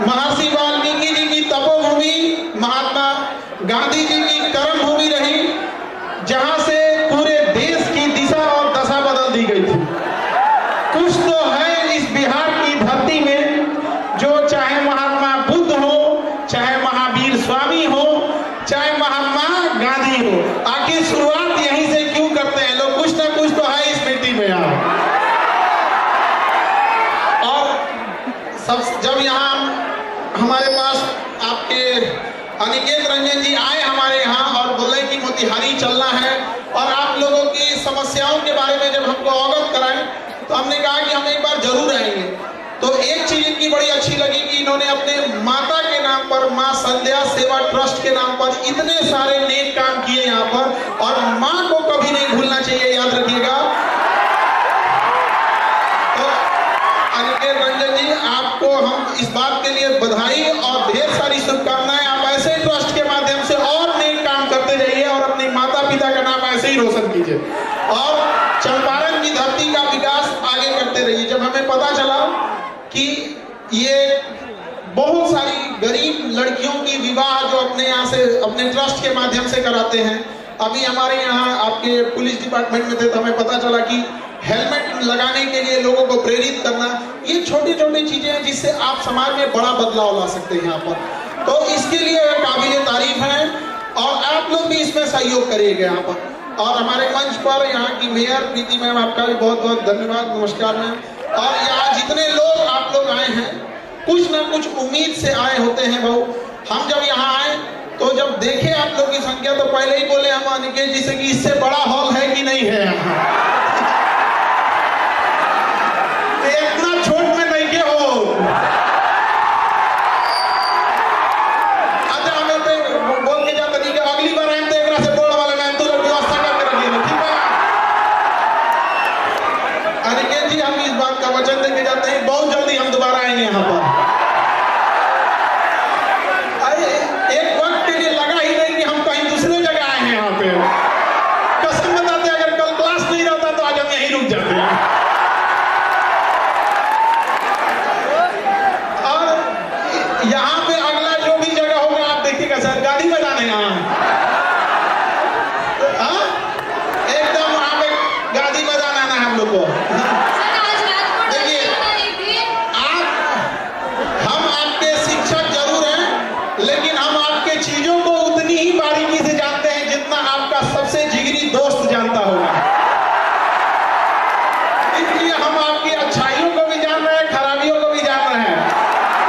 महर्षि वाल्मीकि जी की तपोभूमि महात्मा गांधी जी की कर्म भूमि रही, जहां से पूरे देश की दिशा और दशा बदल दी गई थी। कुछ तो है इस बिहार की धरती में जो चाहे महात्मा बुद्ध हो, चाहे महावीर स्वामी हो, चाहे महात्मा गांधी हो, आखिर शुरुआत यहीं से क्यों करते हैं लोग? कुछ ना कुछ तो है इस मिट्टी में यार। और सब जब यहाँ हमारे पास आपके अनिकेत रंजन जी आए हमारे यहाँ और बोले कि मोतिहारी चलना है और आप लोगों की समस्याओं के बारे में जब हमको अवगत कराएं, तो हमने कहा कि हम एक बार जरूर आएंगे। तो एक चीज इनकी बड़ी अच्छी लगी कि इन्होंने अपने माता के नाम पर, माँ संध्या सेवा ट्रस्ट के नाम पर इतने सारे नेक काम किए यहाँ पर, और माँ को कभी नहीं भूलना चाहिए, याद रखिएगा। तो अनिकेत रंजन जी, आपको हम इस बात के लिए बधाई और ढेर सारी शुभकामनाएं। आप ऐसे ट्रस्ट के माध्यम से और नेक काम करते रहिए और अपने माता पिता का नाम ऐसे ही रोशन कीजिए और चंपारण की धरती का विकास आगे करते रहिए। जब हमें पता चला कि ये बहुत सारी गरीब लड़कियों की विवाह जो अपने यहाँ से, अपने ट्रस्ट के माध्यम से कराते हैं, अभी हमारे यहाँ आपके पुलिस डिपार्टमेंट में थे तो हमें पता चला कि हेलमेट लगाने के लिए लोगों को प्रेरित करना, ये छोटी छोटी चीजें हैं जिससे आप समाज में बड़ा बदलाव ला सकते हैं यहाँ पर। तो इसके लिए काबिल तारीफ है और आप लोग भी इसमें सहयोग करिएगा यहाँ पर। और हमारे मंच पर यहाँ की मेयर प्रीति मैम, आपका भी बहुत बहुत धन्यवाद, नमस्कार मैम। और यहाँ जितने लोग आप लोग आए हैं, कुछ ना कुछ उम्मीद से आए होते हैं भाऊ। हम जब यहाँ आए तो जब देखे आप लोग की संख्या तो पहले ही बोले हम अनिकेत जी से कि इससे बड़ा हॉल है कि नहीं है यहाँ। इतना छोट में नहीं के हो। अच्छा हमें तो बोल के जाता नहीं कि अगली बार आए तो एक से बोर्ड वाले में तो व्यवस्था करके रखिए, ठीक है अनिकेत जी? हम इस बात का वचन देके जाते हैं, बहुत जल्दी हम दोबारा आएंगे यहाँ पर। एक वक्त के लिए लगा ही नहीं कि हम कहीं दूसरे जगह आए हैं यहाँ पे। कसम बताते अगर कल क्लास नहीं रहता तो आज हम यहीं रुक जाते हैं। और यहाँ पे अगला जो भी जगह होगा आप देखिएगा सर, गाड़ी बजाने यहाँ एकदम वहाँ पे गाड़ी बजाना है हम लोग को। लेकिन हम आपके चीजों को उतनी ही बारीकी से जानते हैं जितना आपका सबसे जिगरी दोस्त जानता होगा। इसलिए हम आपकी अच्छाइयों को भी जान रहे हैं, खराबियों को भी जान रहे हैं।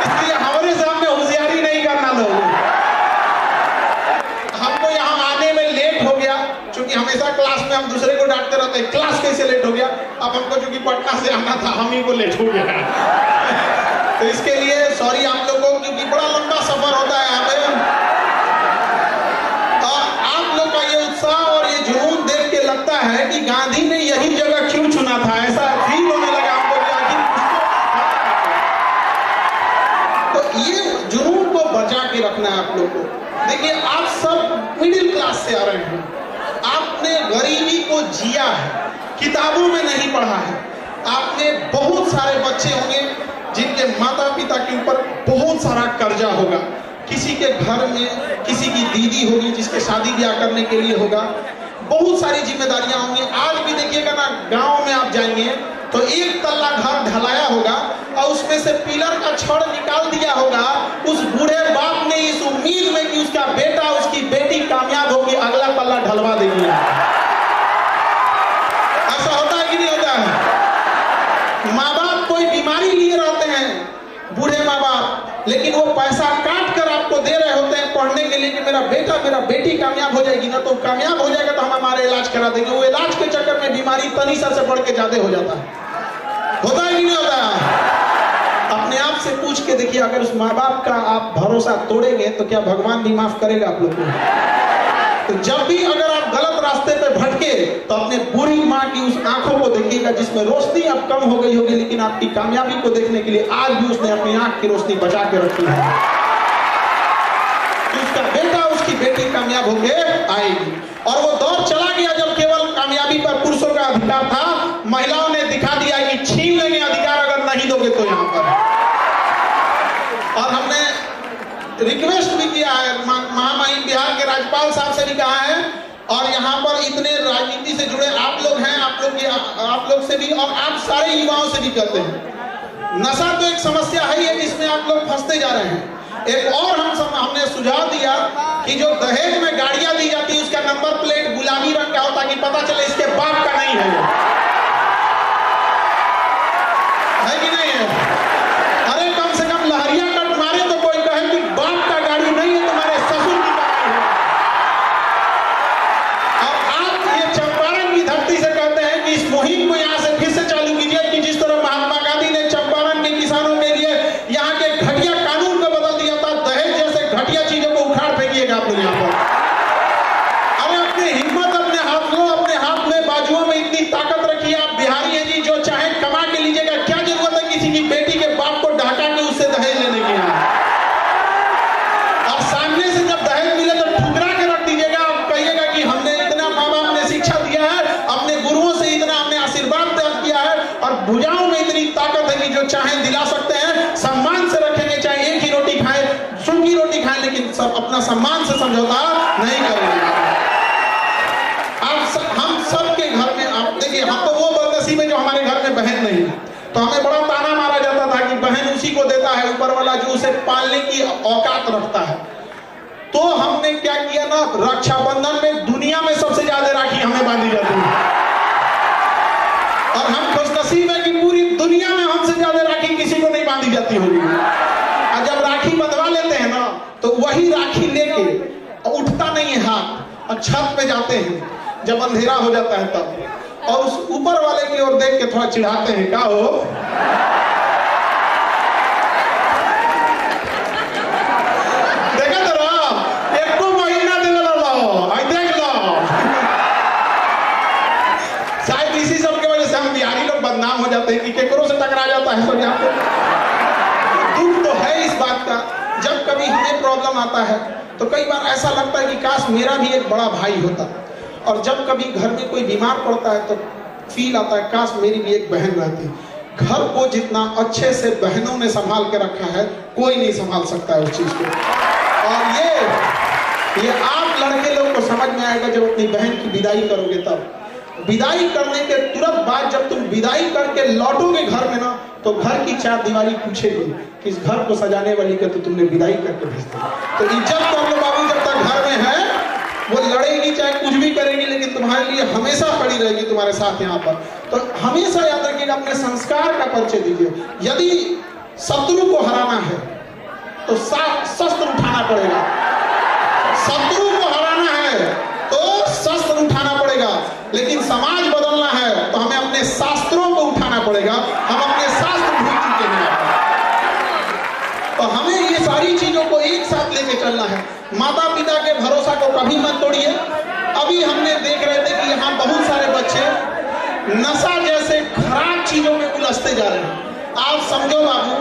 इसलिए हमारे सामने होशियारी नहीं करना लोग। हमको यहाँ आने में लेट हो गया, क्योंकि हमेशा क्लास में हम दूसरे को डांटते रहते हैं, क्लास कैसे लेट हो गया। अब हमको चूंकि पटना से आना था, हम ही को लेट हो गया। तो इसके लिए सॉरी आप लोगों को, क्योंकि बड़ा लंबा सफर होता है यहाँ पे। और आप लोग का ये उत्साह और ये जुनून देख के लगता है कि गांधी ने यही जगह क्यों चुना था, ऐसा फील होने लगा हमको कि आखिर। तो ये जुनून को बचा के रखना है आप लोग को। देखिए आप सब मिडिल क्लास से आ रहे हैं, आपने गरीबी को जिया है, किताबों में नहीं पढ़ा है। आपने बहुत सारे बच्चे होंगे जिनके माता पिता के ऊपर बहुत सारा कर्जा होगा, किसी के घर में किसी की दीदी होगी जिसके शादी ब्याह करने के लिए होगा, बहुत सारी जिम्मेदारियां होंगी। आज भी देखिएगा ना, गांव में आप जाएंगे तो एक तल्ला घर ढलाया होगा और उसमें से पिलर का छड़ निकाल दिया होगा उस बूढ़े बाप ने, इस उम्मीद में कि उसका बेटा उसकी बेटी कामयाब होगी, अगला तल्ला ढलवा देगी। ऐसा होता है कि नहीं होता है? माँ बाप कोई बीमारी लिए रहते हैं, बूढ़े माँ बाप, लेकिन वो पैसा काट कर आपको दे रहे होते हैं पढ़ने के लिए कि मेरा बेटा मेरा बेटी कामयाब हो जाएगी ना, तो कामयाब हो जाएगा तो हम हमारे इलाज करा देंगे। वो इलाज के चक्कर में बीमारी तनीसा से बढ़ के ज्यादा हो जाता है। होता है कि नहीं होता है? अपने आप से पूछ के देखिए, अगर उस माँ बाप का आप भरोसा तोड़ेंगे तो क्या भगवान भी माफ करेगा आप लोग को? तो जब भी अगर आप गलत रास्ते पे भटके तो अपने बूढ़ी माँ की उस आंखों को देखिएगा जिसमें रोशनी अब कम हो गई होगी, लेकिन आपकी कामयाबी को देखने के लिए आज भी उसने अपनी आंख की रोशनी बचा के रखी है। उसका बेटा उसकी बेटी कामयाब होके आएगी। और वो दौर चला गया जब केवल कामयाबी पर पुरुषों का अधिकार था, महिलाओं ने दिखा दिया कि छीन लेंगे अधिकार अगर नहीं दोगे तो यहाँ पर। और हम रिक्वेस्ट भी किया है, महामहिम बिहार के राज्यपाल साहब से भी कहा है, और यहाँ पर इतने राजनीति से जुड़े आप लोग हैं, आप लोग से भी और आप सारे युवाओं से भी कहते हैं, नशा तो एक समस्या है जिसमें आप लोग फंसते जा रहे हैं। एक और हमने सुझाव दिया कि जो दहेज में गाड़ियां दी जाती है उसका नंबर प्लेट गुलाबी रंग का हो, ताकि पता चले इसके बाप का नहीं है कि नहीं है। अरे कम से कम लहरिया कट मारे तो कोई कहे कि बाप का गाड़ी नहीं है, तुम्हारे ससुर की गाड़ी है। और आप ये चंपारण की धरती से कहते हैं कि इस मुहिम को यहाँ से फिर से चालू कीजिए कि जिस तरह महात्मा गांधी ने चंपारण के किसानों के लिए यहाँ के घटिया कानून को बदल दिया था, दहेज जैसे घटिया चीजों को उखाड़ फेंकिएगा आप लोग यहाँ पर। अरे अपनी हिम्मत अपने हाथ में बाजुओं में इतनी ताकत रखिए। आप बिहारी हैं जी, जो चाहे कमा के लीजिएगा, क्या जरूरत है किसी की बेटी के बाप को ढाका के उससे दहेज लेने की। और सामने से जब दहेज मिले तो ठुकरा के रख दीजिएगा, आप कहिएगा कि हमने इतना माँ बाप ने शिक्षा दिया है, अपने गुरुओं से इतना हमने आशीर्वाद प्राप्त किया है, और भुजाओं में इतनी ताकत है कि जो चाहे दिला सकते हैं, सम्मान से रखेंगे, चाहे एक ही रोटी खाए, सूखी रोटी खाए, लेकिन सब अपना सम्मान से समझौता नहीं करेंगे। हम सबके घर में आप देखिए, हम तो वो बदनसीब है जो हमारे घर में बहन नहीं है, तो हमें बड़ा ताना मारा जाता था कि बहन उसी को देता है ऊपर वाला जो उसे पालने की औकात रखता है। तो हमने क्या किया ना, रक्षाबंधन में दुनिया में सबसे ज्यादा राखी हमें बांधी जाती है, और हम खुशनसीब है कि पूरी दुनिया में हमसे ज्यादा राखी किसी को नहीं बांधी जाती होगी। और जब राखी बंधवा लेते हैं ना, तो वही राखी लेके उठता नहीं है हाथ, और छत पे जाते हैं जब अंधेरा हो जाता है तब, और उस ऊपर वाले की ओर देख के थोड़ा चिढ़ाते हैं, क्या हो देखा तो रहा एक को महीना दे लो, आई देख लो। शायद इसी सब की वजह से हम बिहारी लोग बदनाम हो जाते हैं कि केकरों से टकरा जाता है सब। यहाँ पे दुख तो है इस बात का, जब कभी हमें प्रॉब्लम आता है तो कई बार ऐसा लगता है कि काश मेरा भी एक बड़ा भाई होता, और जब कभी घर में कोई बीमार पड़ता है तो फील आता है काश मेरी भी एक बहन रहती। घर को जितना अच्छे से बहनों ने संभाल के रखा है, कोई नहीं संभाल सकता है उस चीज को। और ये आप लड़के लोग को समझ में आएगा जब अपनी बहन की विदाई करोगे। तब विदाई करने के तुरंत बाद जब तुम विदाई करके लौटोगे घर में ना, तो घर की चार दीवारी पूछेगी कि इस घर को सजाने वाली का तो तुमने विदाई करके भेज दिया। तो इज्जत कर लो बाबू, जब तक घर में है वो लड़ेगी चाहे कुछ भी करेगी, लेकिन तुम्हारे लिए हमेशा खड़ी रहेगी तुम्हारे साथ यहाँ पर। तो हमेशा याद रखिएगा, अपने संस्कार का परिचय दीजिए। यदि शत्रु को हराना है तो शस्त्र उठाना पड़ेगा, शत्रु को हराना है तो शस्त्र उठाना पड़ेगा, लेकिन समाज बदलना है तो हमें अपने शास्त्रों को उठाना पड़ेगा। हम अपने शास्त्र भूल चुके हैं, तो हमें ये सारी चीजों को एक साथ लेके चलना है। माता पिता के भरोसा को कभी मत तोड़िए। अभी हमने देख रहे थे कि यहाँ बहुत सारे बच्चे नशा जैसे खराब चीजों में उलझते जा रहे हैं। आप समझो बाबू,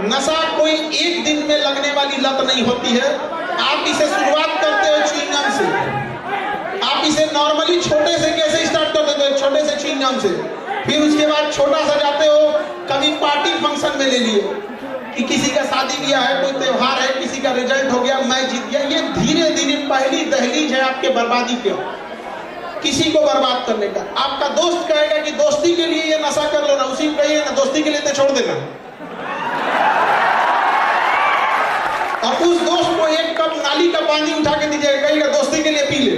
नशा कोई एक दिन में लगने वाली लत नहीं होती है। आप इसे शुरुआत करते हो च्युइंगम से, आप इसे नॉर्मली छोटे से कैसे स्टार्ट कर देते हो, छोटे से च्युइंगम से, फिर उसके बाद छोटा सा जाते हो, कभी पार्टी फंक्शन में ले लिए कि किसी का शादी ब्याह है, कोई त्योहार है, किसी का रिजल्ट हो गया, मैं जीत गया। ये धीरे धीरे पहली दहलीज है आपके बर्बादी के, किसी को बर्बाद करने का। आपका दोस्त कहेगा कि दोस्ती के लिए ये नशा कर लो ना, उसी को कहिए ना दोस्ती के लिए तो छोड़ देना, और उस दोस्त को एक कप नाली का पानी उठा के दीजिएगा, कहिएगा दोस्ती के लिए पी ले।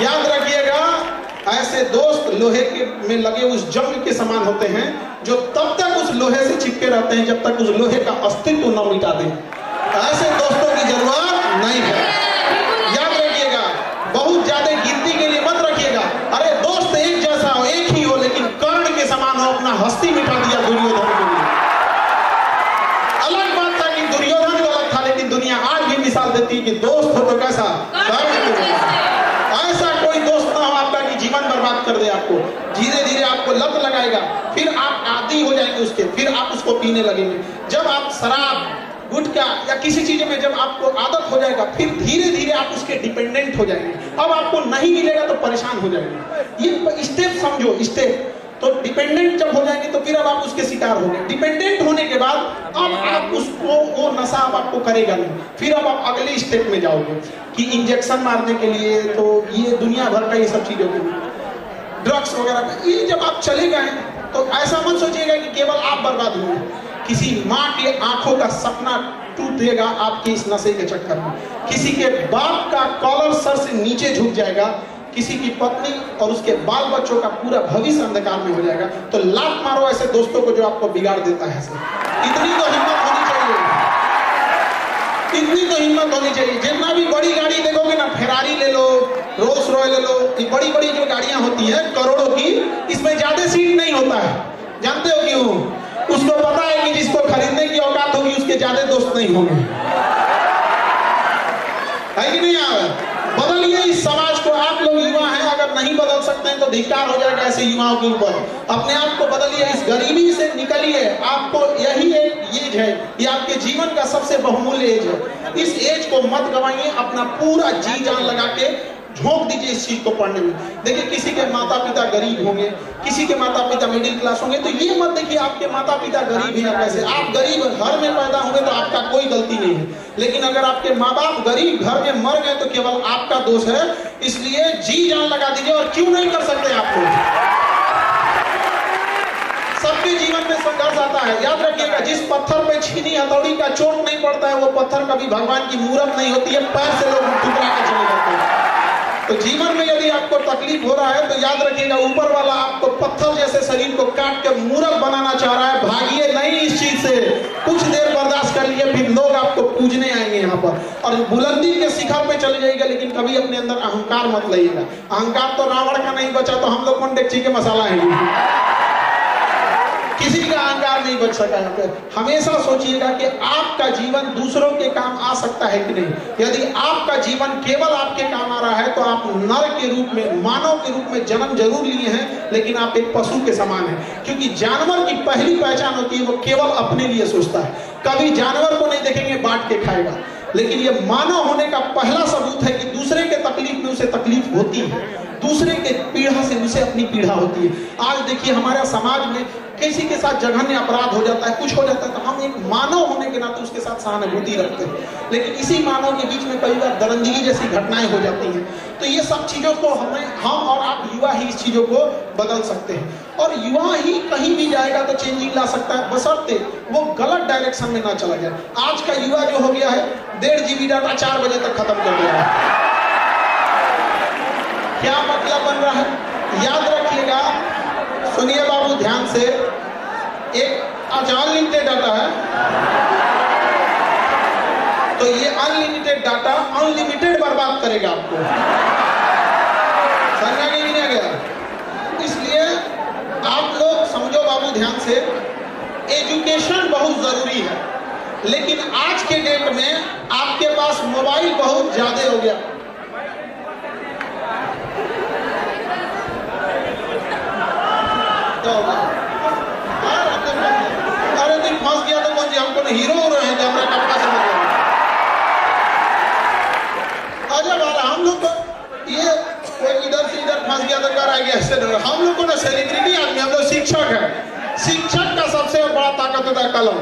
याद रखिएगा, ऐसे दोस्त लोहे के में लगे उस जंग के समान होते हैं जो तब तक उस लोहे से चिपके रहते हैं जब तक उस लोहे का अस्तित्व न मिटा दें। ऐसे दोस्तों की जरूरत नहीं है। याद रखिएगा, बहुत ज्यादा गिनती के लिए मत रखिएगा। अरे दोस्त एक जैसा हो, एक ही हो, लेकिन कर्ण के समान हो, अपना हस्ती मिटा दिया दुर्योधन के लिए। अलग बात था कि दुर्योधन गलत था, लेकिन दुनिया आज भी मिसाल देती है कि दोस्त हो तो कैसा ऐसा कोई दोस्त ना हो आपका कि जीवन बर्बाद कर दे आपको। धीरे धीरे आपको लत लगाएगा, फिर आप आदी हो जाएंगे उसके, फिर आप उसको पीने लगेंगे। जब आप शराब, गुटखा या किसी चीज में जब आपको आदत हो जाएगा, फिर धीरे धीरे आप उसके डिपेंडेंट हो जाएंगे। अब आपको नहीं मिलेगा तो परेशान हो जाएंगे। ये स्टेप समझो, स्टेप तो डिपेंडेंट जब हो जाएंगे तो फिर अब आप उसके शिकार होंगे। डिपेंडेंट होने के बाद अब आप उसको वो नशा अब आपको करेगा नहीं, फिर अब आप अगले स्टेप में जाओगे कि इंजेक्शन मारने के लिए, तो ये दुनिया भर का ये सब चीजों के लिए, ड्रग्स वगैरह, ये जब आप चले गए तो ऐसा मत सोचिएगा कि केवल आप बर्बाद होंगे, किसी माँ के आंखों का सपना टूटेगा आपके इस नशे के चक्कर में, किसी के बाप का कॉलर सर से नीचे झुक जाएगा, किसी की पत्नी और उसके बाल बच्चों का पूरा भविष्य अंधकार में हो जाएगा। तो लात मारो ऐसे दोस्तों को जो आपको बिगाड़ देता है। इतनी तो हिम्मत होनी चाहिए, इतनी तो हिम्मत होनी चाहिए। जितना भी बड़ी गाड़ी देखोगे ना, फेरारी ले लो, रोल्स रॉय ले लो, ये बड़ी बड़ी जो गाड़ियां होती है करोड़ों की, इसमें ज्यादा सीट नहीं होता है। जानते हो क्यों? उसको पता है कि जिसको खरीदने की औकात होगी उसके ज्यादा दोस्त नहीं होंगे, है कि नहीं यार? बदलिए इस समाज को। आप लोग युवा हैं, अगर नहीं बदल सकते हैं तो धिक्कार हो जाएगा ऐसे युवाओं के ऊपर। अपने आप को बदलिए, इस गरीबी से निकलिए। आपको यही एक एज है, ये आपके जीवन का सबसे बहुमूल्य एज है। इस एज को मत गवाइए, अपना पूरा जी जान लगा के झोंक दीजिए इस चीज को पढ़ने में। देखिए, किसी के माता पिता गरीब होंगे, किसी के माता पिता मिडिल क्लास होंगे, तो ये मत देखिए आपके माता पिता गरीब हैं या कैसे। आप गरीब घर में पैदा होंगे तो आपका कोई गलती नहीं है, लेकिन अगर आपके माँ बाप गरीब घर में मर गए तो केवल आपका दोष है। इसलिए जी जान लगा दीजिए। और क्यों नहीं कर सकते आप लोग? सबके जीवन में संघर्ष आता है। याद रखिएगा, जिस पत्थर पे छीनी हथौड़ी का चोट नहीं पड़ता है वो पत्थर कभी भगवान की मूरत नहीं होती है, पैर से लोग ठुकरा के चले जाते हैं। तो जीवन में यदि आपको तकलीफ हो रहा है तो याद रखिएगा, ऊपर वाला आपको पत्थर जैसे शरीर को काट के मूरत बनाना चाह रहा है। भागिए नहीं इस चीज से, कुछ देर बर्दाश्त कर लिए, फिर लोग आपको पूजने आएंगे यहाँ पर और बुलंदी के शिखर पे चले जाइएगा। लेकिन कभी अपने अंदर अहंकार मत लाइएगा। अहंकार तो रावण का नहीं बचा, तो हम लोग कौन डेगची के मसाला है? किसी का अहंकार नहीं बच सका यहाँ पे। हमेशा सोचिएगा कि आपका जीवन दूसरों के काम आ सकता है कि नहीं। यदि आपका जीवन केवल आपके काम आ रहा है तो आप नर के रूप में, मानव के रूप में जन्म जरूर लिए हैं, लेकिन आप एक पशु के समान हैं। क्योंकि जानवर की पहली पहचान होती है वो केवल अपने लिए सोचता है, कभी जानवर को नहीं देखेंगे बांट के खाएगा। लेकिन ये मानव होने का पहला सबूत है कि दूसरे के तकलीफ में उसे तकलीफ होती है, दूसरे के पीड़ा से उसे अपनी पीड़ा होती है। आज देखिए, हमारे समाज में किसी के साथ जघन्य अपराध हो जाता है, कुछ हो जाता है, तो हम एक मानव होने के नाते उसके साथ सहानुभूति रखते हैं। लेकिन इसी मानव के बीच में कई बार दरंदगी जैसी घटनाएं हो जाती हैं। तो ये सब चीजों को हम और आप युवा ही इस चीजों को बदल सकते हैं। और युवा ही कहीं भी जाएगा तो चेंजिंग ला सकता है, बशर्ते वो गलत डायरेक्शन में ना चला जाए। आज का युवा जो हो गया है, 1.5 GB डाटा 4 बजे तक खत्म कर दिया है। क्या मतलब बन रहा है? याद रखिएगा, सुनिए बाबू ध्यान से, एक अनलिमिटेड डाटा है, तो ये अनलिमिटेड डाटा अनलिमिटेड बर्बाद करेगा आपको। समझा कि नहीं गया? इसलिए आप लोग समझो बाबू ध्यान से, एजुकेशन बहुत जरूरी है, लेकिन आज के डेट में आपके पास मोबाइल बहुत ज्यादा हो गया। अरे दिन फंस गया तो कौन जी, हमको ना हीरो हो रहे हैं कैमरा कपड़ा से मतलब। अजब वाला, हम लोग को ये कोई इधर से इधर फंस गया तो कर आ गया। हम लोग को ना सेलिब्रिटी आदमी, हम लोग शिक्षक है। शिक्षक का सबसे बड़ा ताकत होता है कलम।